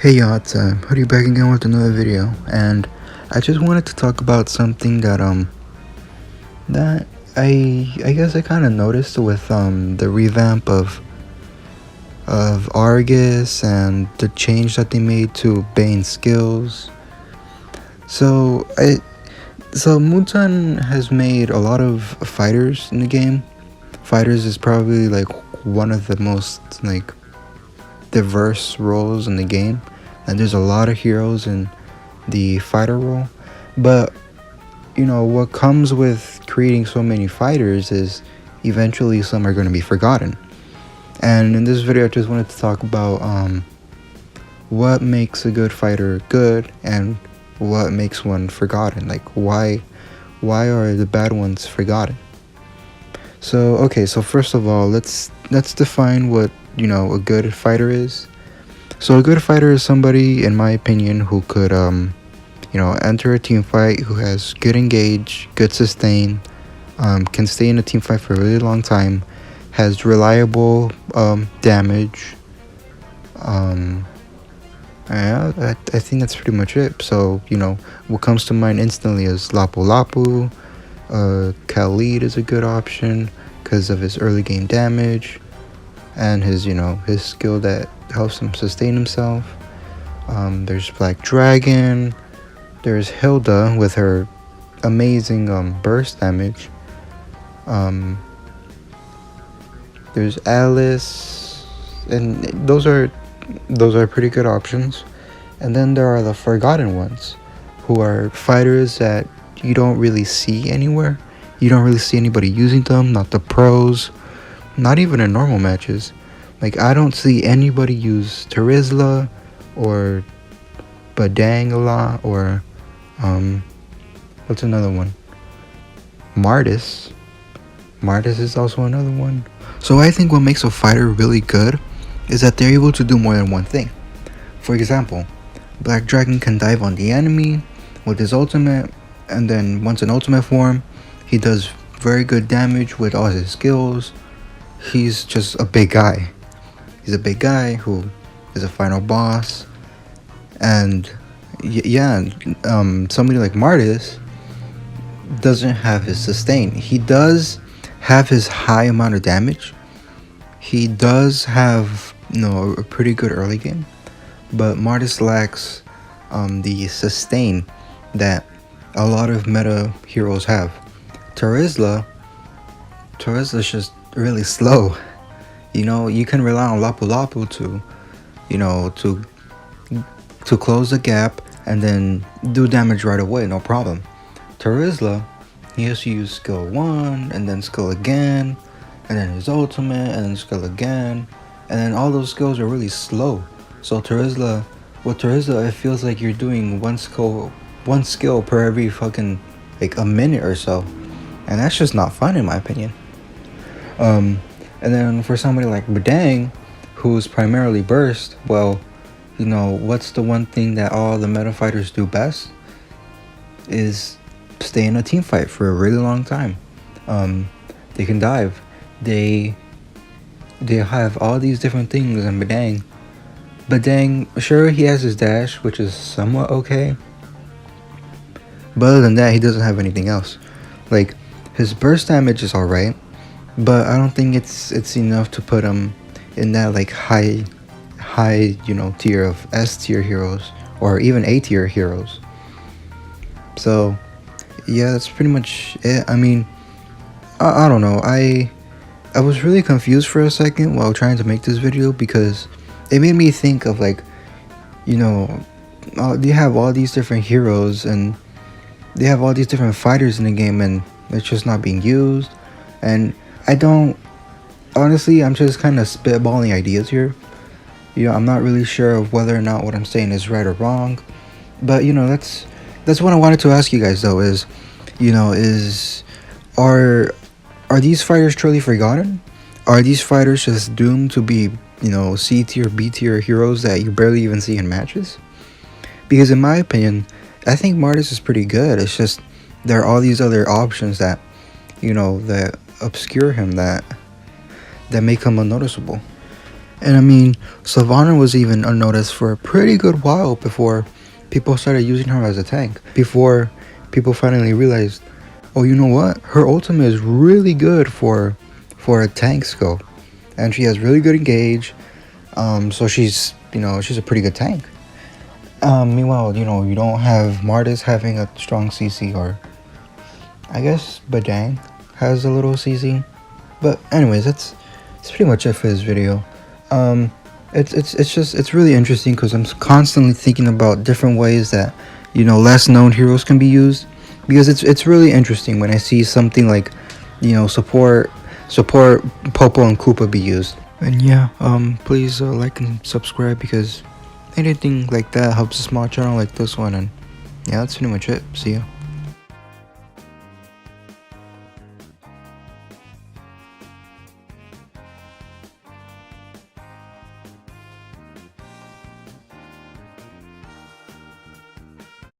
Hey y'all, it's Hoodie back again with another video, and I just wanted to talk about something that I guess I kind of noticed with the revamp of Argus and the change that they made to Bane's skills. So Mutan has made a lot of fighters in the game. Fighters is probably like one of the most like diverse roles in the game, and there's a lot of heroes in the fighter role. But you know what comes with creating so many fighters is eventually some are going to be forgotten. And in this video I just wanted to talk about what makes a good fighter good and what makes one forgotten. Like why are the bad ones forgotten? So first of all, let's define what a good fighter is. So a good fighter is somebody, in my opinion, who could enter a team fight, who has good engage, good sustain, can stay in a team fight for a really long time, has reliable damage. I think that's pretty much it. So what comes to mind instantly is Lapu Lapu. Khalid is a good option because of his early game damage and his skill that helps him sustain himself. There's Black Dragon. There's Hilda with her amazing burst damage. There's Alice, and those are pretty good options. And then there are the forgotten ones, who are fighters that you don't really see anywhere. You don't really see anybody using them, not the pros, not even in normal matches. Like, I don't see anybody use Terizla or Badang a lot, or what's another one? Martis is also another one. So I think what makes a fighter really good is that they're able to do more than one thing. For example, Black Dragon can dive on the enemy with his ultimate, and then once in ultimate form, he does very good damage with all his skills. He's just a big guy. He's a big guy who is a final boss. And somebody like Martis doesn't have his sustain. He does have his high amount of damage. He does have a pretty good early game, but Martis lacks the sustain that a lot of meta heroes have. Terizla's just really slow. You can rely on Lapu Lapu to close the gap and then do damage right away, no problem. Terizla, he has to use skill 1 and then skill again, and then his ultimate and then skill again, and then all those skills are really slow. So with Terizla, it feels like you're doing one skill per every fucking like a minute or so, and that's just not fun in my opinion. And then for somebody like Badang, who's primarily burst, well, what's the one thing that all the meta fighters do best is stay in a team fight for a really long time. They can dive. They have all these different things in Badang, sure, he has his dash, which is somewhat okay, but other than that, he doesn't have anything else. Like, his burst damage is alright, but I don't think it's enough to put him in that like high tier of S tier heroes or even A tier heroes. So yeah, that's pretty much it. I mean, I don't know. I was really confused for a second while trying to make this video, because it made me think of like, they have all these different heroes and they have all these different fighters in the game, and it's just not being used. And honestly, I'm just kind of spitballing ideas here. I'm not really sure of whether or not what I'm saying is right or wrong, but that's what I wanted to ask you guys though, is are these fighters truly forgotten? Are these fighters just doomed to be C tier, B tier heroes that you barely even see in matches? Because in my opinion, I think Martis is pretty good. It's just there are all these other options that that obscure him, that make him unnoticeable. And I mean, Sylvana was even unnoticed for a pretty good while before people started using her as a tank. Before people finally realized, oh, you know what? Her ultimate is really good for a tank skill, and she has really good engage. So she's she's a pretty good tank. Meanwhile, you don't have Martis having a strong CC, or I guess Badang has a little CC. But anyways, that's pretty much it for this video. It's really interesting because I'm constantly thinking about different ways that less known heroes can be used, because it's really interesting when I see something like support Popo and Koopa be used. And yeah, please like and subscribe, because anything like that helps a small channel like this one. And yeah, that's pretty much it. See ya.